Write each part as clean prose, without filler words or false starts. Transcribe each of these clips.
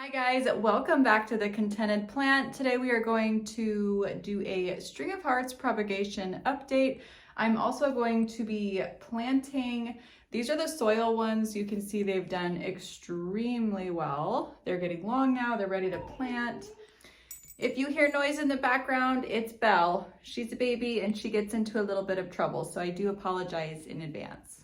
Hi guys, welcome back to the Contented Plant. Today we are going to do a string of hearts propagation update. I'm also going to be planting, these are the soil ones. You can see they've done extremely well. They're getting long now, they're ready to plant. If you hear noise in the background, it's Belle. She's a baby and she gets into a little bit of trouble, so I do apologize in advance.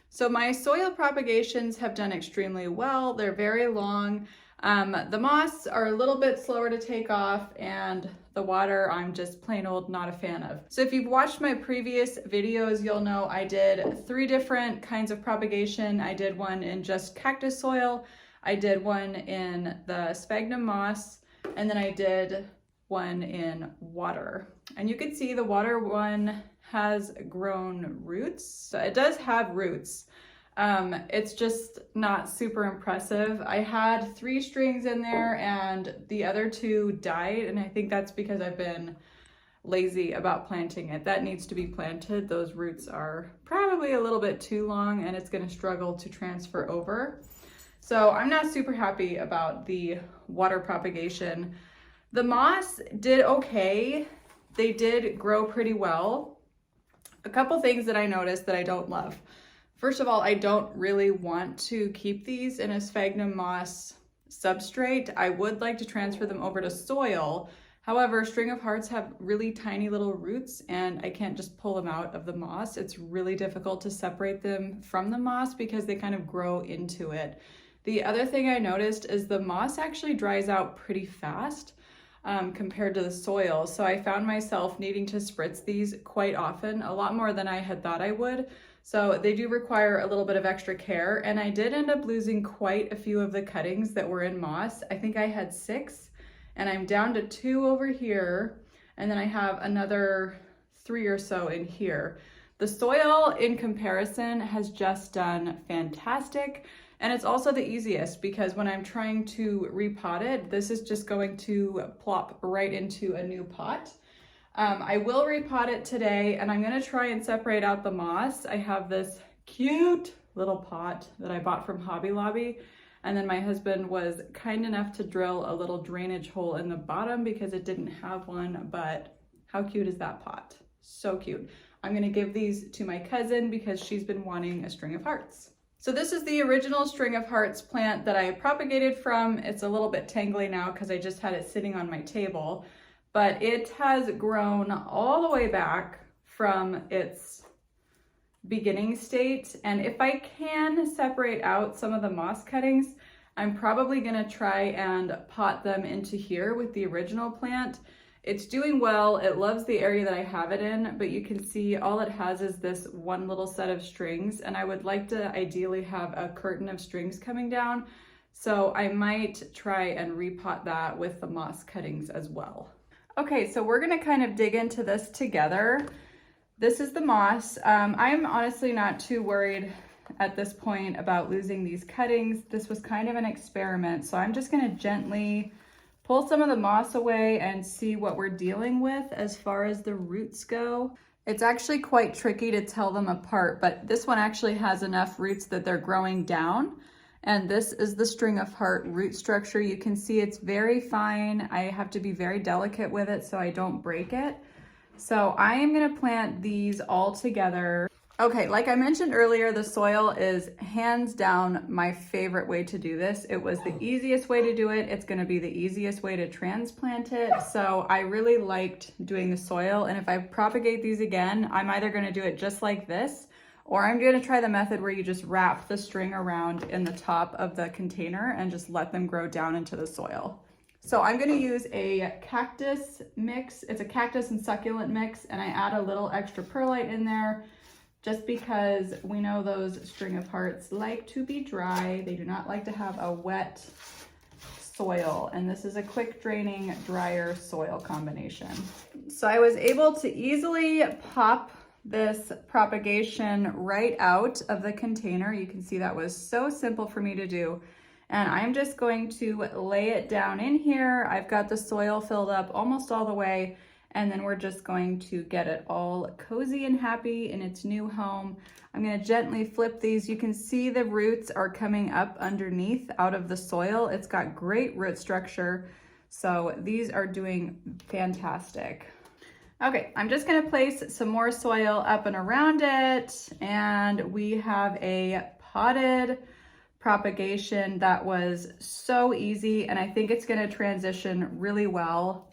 So my soil propagations have done extremely well. They're very long. The moss are a little bit slower to take off, and the water I'm just plain old not a fan of. So if you've watched my previous videos, you'll know I did 3 different kinds of propagation. I did one in just cactus soil, I did one in the sphagnum moss, and then I did one in water. And you can see the water one has grown roots. So it does have roots. It's just not super impressive. I had 3 strings in there and the other 2 died, and I think that's because I've been lazy about planting it. That needs to be planted. Those roots are probably a little bit too long and it's going to struggle to transfer over. So I'm not super happy about the water propagation. The moss did okay. They did grow pretty well. A couple things that I noticed that I don't love. First of all, I don't really want to keep these in a sphagnum moss substrate. I would like to transfer them over to soil. However, string of hearts have really tiny little roots and I can't just pull them out of the moss. It's really difficult to separate them from the moss because they kind of grow into it. The other thing I noticed is the moss actually dries out pretty fast compared to the soil. So I found myself needing to spritz these quite often, a lot more than I had thought I would. So they do require a little bit of extra care, and I did end up losing quite a few of the cuttings that were in moss. I think I had 6, and I'm down to 2 over here, and then I have another 3 or so in here. The soil in comparison has just done fantastic, and it's also the easiest because when I'm trying to repot it, this is just going to plop right into a new pot. I will repot it today, and I'm gonna try and separate out the moss. I have this cute little pot that I bought from Hobby Lobby, and then my husband was kind enough to drill a little drainage hole in the bottom because it didn't have one, but how cute is that pot? So cute. I'm gonna give these to my cousin because she's been wanting a string of hearts. So this is the original string of hearts plant that I propagated from. It's a little bit tangly now because I just had it sitting on my table. But it has grown all the way back from its beginning state. And if I can separate out some of the moss cuttings, I'm probably gonna try and pot them into here with the original plant. It's doing well, it loves the area that I have it in, but you can see all it has is this one little set of strings, and I would like to ideally have a curtain of strings coming down. So I might try and repot that with the moss cuttings as well. Okay, so we're gonna kind of dig into this together. This is the moss. I'm honestly not too worried at this point about losing these cuttings. This was kind of an experiment, so I'm just gonna gently pull some of the moss away and see what we're dealing with as far as the roots go. It's actually quite tricky to tell them apart, but this one actually has enough roots that they're growing down. And this is the string of heart root structure. You can see it's very fine. I have to be very delicate with it so I don't break it. So I am gonna plant these all together. Okay, like I mentioned earlier, the soil is hands down my favorite way to do this. It was the easiest way to do it. It's gonna be the easiest way to transplant it. So I really liked doing the soil. And if I propagate these again, I'm either gonna do it just like this, or I'm gonna try the method where you just wrap the string around in the top of the container and just let them grow down into the soil. So I'm gonna use a cactus mix. It's a cactus and succulent mix, and I add a little extra perlite in there just because we know those string of hearts like to be dry. They do not like to have a wet soil, and this is a quick draining, drier soil combination. So I was able to easily pop this propagation right out of the container. You can see that was so simple for me to do. And I'm just going to lay it down in here. I've got the soil filled up almost all the way, And then we're just going to get it all cozy and happy in its new home. I'm gonna gently flip these. You can see the roots are coming up underneath out of the soil. It's got great root structure. So these are doing fantastic. Okay, I'm just gonna place some more soil up and around it. And we have a potted propagation that was so easy, and I think it's gonna transition really well.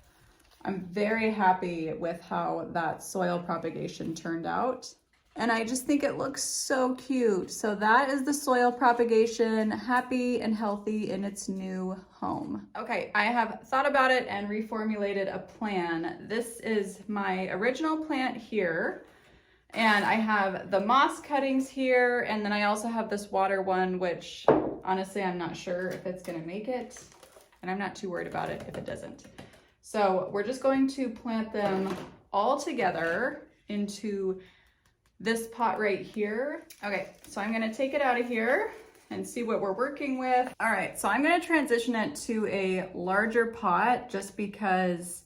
I'm very happy with how that soil propagation turned out. And I just think it looks so cute. So that is the soil propagation, happy and healthy in its new home. Okay, I have thought about it and reformulated a plan. This is my original plant here. And I have the moss cuttings here. And then I also have this water one, which honestly, I'm not sure if it's gonna make it. And I'm not too worried about it if it doesn't. So we're just going to plant them all together into this pot right here. Okay, so I'm gonna take it out of here and see what we're working with. All right, so I'm gonna transition it to a larger pot just because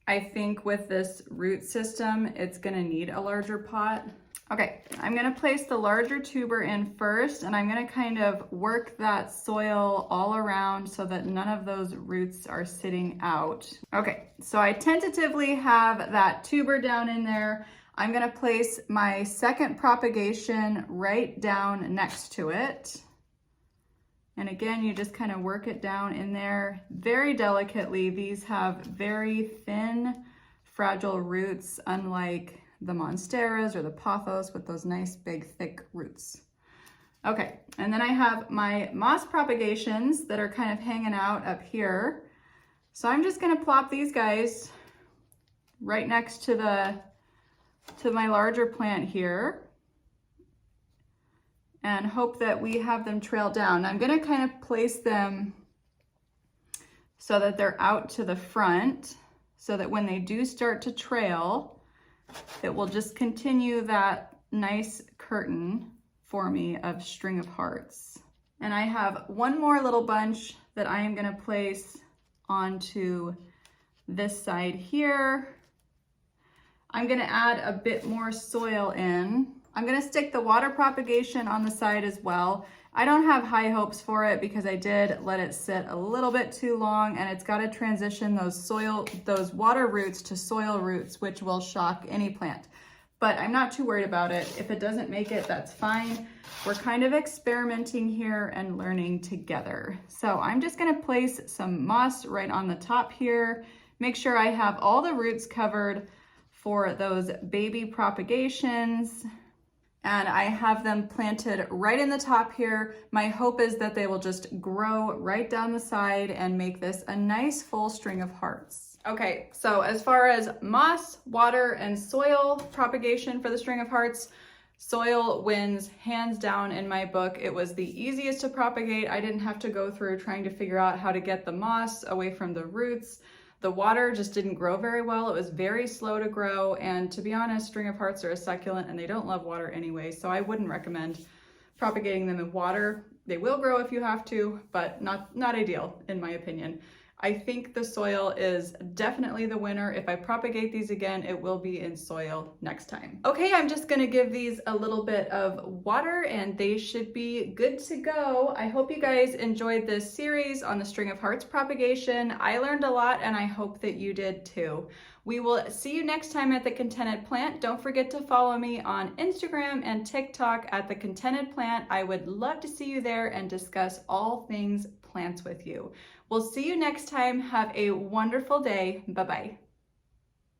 I think with this root system, it's gonna need a larger pot. Okay, I'm gonna place the larger tuber in first, and I'm gonna kind of work that soil all around so that none of those roots are sitting out. Okay, so I tentatively have that tuber down in there. I'm gonna place my second propagation right down next to it. And again, you just kind of work it down in there very delicately. These have very thin, fragile roots, unlike the monsteras or the pothos with those nice, big, thick roots. Okay, and then I have my moss propagations that are kind of hanging out up here. So I'm just gonna plop these guys right next to my larger plant here and hope that we have them trail down. I'm gonna kind of place them so that they're out to the front so that when they do start to trail, it will just continue that nice curtain for me of string of hearts. And I have one more little bunch that I am gonna place onto this side here. I'm gonna add a bit more soil in. I'm gonna stick the water propagation on the side as well. I don't have high hopes for it because I did let it sit a little bit too long, and it's gotta transition those water roots to soil roots, which will shock any plant. But I'm not too worried about it. If it doesn't make it, that's fine. We're kind of experimenting here and learning together. So I'm just gonna place some moss right on the top here. Make sure I have all the roots covered for those baby propagations. And I have them planted right in the top here. My hope is that they will just grow right down the side and make this a nice full string of hearts. Okay, so as far as moss, water, and soil propagation for the string of hearts, soil wins hands down in my book. It was the easiest to propagate. I didn't have to go through trying to figure out how to get the moss away from the roots. The water just didn't grow very well. It was very slow to grow. And to be honest, string of hearts are a succulent and they don't love water anyway. So I wouldn't recommend propagating them in water. They will grow if you have to, but not ideal in my opinion. I think the soil is definitely the winner. If I propagate these again, it will be in soil next time. Okay, I'm just gonna give these a little bit of water and they should be good to go. I hope you guys enjoyed this series on the string of hearts propagation. I learned a lot and I hope that you did too. We will see you next time at The Contented Plant. Don't forget to follow me on Instagram and TikTok at The Contented Plant. I would love to see you there and discuss all things plants with you. We'll see you next time. Have a wonderful day. Bye-bye.